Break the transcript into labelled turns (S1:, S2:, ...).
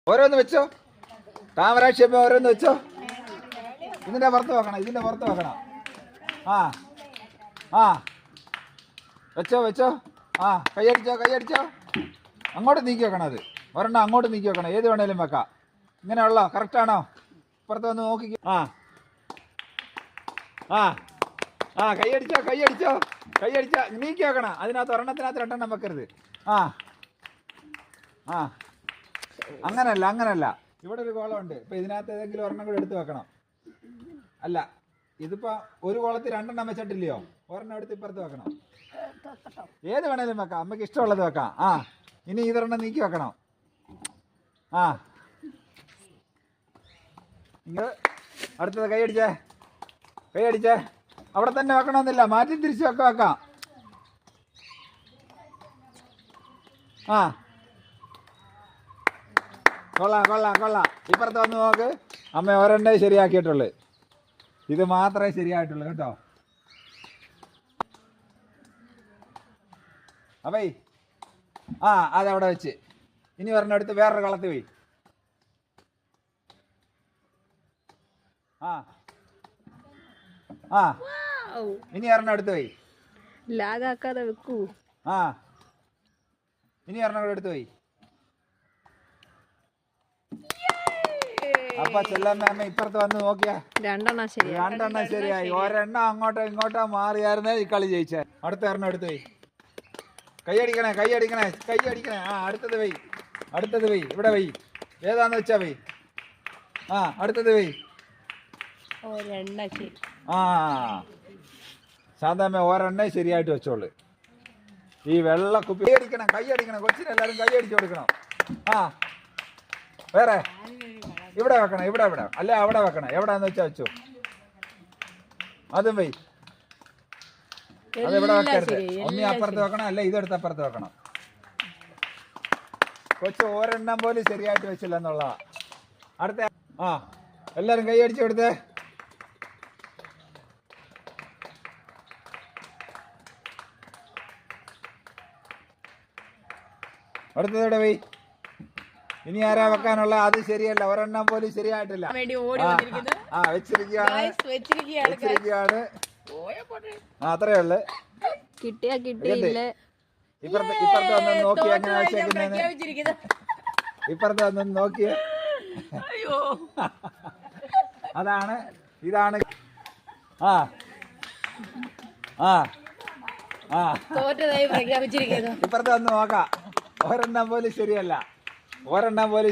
S1: ഓരോന്ന് വെച്ചോ. താമരാക്ഷേപം ഓരോന്ന് വെച്ചോ. ഇതിന്റെ പുറത്ത് വെക്കണം, ഇതിന്റെ പുറത്ത് വെക്കണം. ആ ആ വെച്ചോ വെച്ചോ. ആ കൈയടിച്ചോ കൈയടിച്ചോ. അങ്ങോട്ട് നീക്കി വെക്കണം. അത് ഒരെണ്ണം അങ്ങോട്ട് നീക്കി വെക്കണം. ഏത് വേണേലും വെക്കാം. ഇങ്ങനെയുള്ളോ? കറക്റ്റാണോ? ഇപ്പുറത്ത് വന്ന് നോക്കി. ആ ആ ആ കൈയടിച്ചോ കൈയടിച്ചോ കൈയടിച്ചോ. നീക്കി വെക്കണം. അതിനകത്ത് ഒരെണ്ണത്തിനകത്ത് രണ്ടെണ്ണം വെക്കരുത്. ആ ആ അങ്ങനല്ല അങ്ങനല്ല. ഇവിടെ ഒരു കോളമുണ്ട്. ഇപ്പം ഇതിനകത്ത് ഏതെങ്കിലും ഒരെണ്ണം കൂടെ എടുത്ത് വെക്കണം. അല്ല, ഇതിപ്പോൾ ഒരു കോളത്തിൽ രണ്ടെണ്ണം വെച്ചിട്ടില്ലയോ? ഒരെണ്ണം എടുത്ത് ഇപ്പുറത്ത് വെക്കണം. ഏത് വേണേലും വെക്കാം. അമ്മയ്ക്ക് ഇഷ്ടമുള്ളത് വെക്കാം. ആ ഇനി ഇതൊരെണ്ണം നീക്കി വെക്കണം. ആ നിങ്ങൾ അടുത്തത് കൈയടിച്ചേ കൈയടിച്ചേ. അവിടെ തന്നെ വെക്കണമെന്നില്ല, മാറ്റി തിരിച്ച് വെക്കാം. ആ കൊള്ളാം കൊള്ളാം കൊള്ളാം. ഇപ്പുറത്ത് വന്ന് നോക്ക്. അമ്മ ഒരെണ്ണേ ശരിയാക്കിയിട്ടുള്ളൂ. ഇത് മാത്രമേ ശരിയായിട്ടുള്ളൂ കേട്ടോ. അപ്പേ ആ അതവിടെ വെച്ച് ഇനി ഒരെണ്ണം എടുത്ത് വേറൊരു കളത്തിൽ പോയി. ആ ആ ഇനി ഒരെണ്ണം എടുത്ത് പോയി.
S2: ലാഗാക്കാതെ വെക്കൂ.
S1: ആ ഇനി ഒരെണ്ണം കൂടെ എടുത്ത് പോയി. അപ്പൊ ചെല്ലമ്മ അമ്മ ഇപ്പുറത്ത് വന്ന് നോക്കിയാ രണ്ടെണ്ണം ശരിയായി. ഒരെണ്ണം അങ്ങോട്ടോ ഇങ്ങോട്ടോ മാറിയായിരുന്നേ ഈ കളി ജയിച്ചേ. അടുത്ത ഒരെണ്ണം എടുത്ത് പോയി. കൈയടിക്കണേ കൈയടിക്കണേ കൈയടിക്കണേ. ആ അടുത്തത് പോയി. അടുത്തത് പോയി. ഇവിടെ പോയി. ഏതാന്ന് വെച്ചാ പോയി. ആ അടുത്തത് പോയി. ആ ശാന്തമ്മ ഒരെണ്ണേ ശരിയായിട്ട് വെച്ചോളൂ. ഈ വെള്ള കുപ്പി കൈയടിക്കണം കൈയടിക്കണം. കൊച്ചിനെല്ലാരും കൈയടിച്ചു കൊടുക്കണം. ആ വേറെ ഇവിടെ വെക്കണം. ഇവിടെ ഇവിടെ അല്ലെ അവിടെ വെക്കണം. എവിടാന്ന് വെച്ചാ വെച്ചോ. അതും പോയി. അത് ഇവിടെ വെക്കരുത്. ഒന്നി അപ്പുറത്ത് വെക്കണം, അല്ലെ ഇതെടുത്ത് അപ്പുറത്ത് വെക്കണം. കൊച്ചു ഒരെണ്ണം പോലും ശരിയായിട്ട് വെച്ചില്ല എന്നുള്ളതാ. അടുത്ത ആ എല്ലാരും കൈയടിച്ചു കൊടുത്തേ. അടുത്തതോടെ പോയി. ഇനി ആരാ വെക്കാനുള്ള? അത് ശരിയല്ല, ഒരെണ്ണം പോലും ശരിയായിട്ടില്ല. ആ വെച്ചിരിക്കുകയാണ്. അത്രേ ഉള്ളു. ഇപ്പുറത്ത് വന്ന് നോക്കി എങ്ങനെ വെച്ചേക്കുന്നേന്ന്. ഇപ്പുറത്ത് വന്ന് നോക്കിയ അതാണ് ഇതാണ്. ആ ആ ആ ഇപ്പുറത്ത് വന്ന് നോക്കാം. ഒരെണ്ണം പോലും ശരിയല്ല. ഒരെണ്ണം പോലും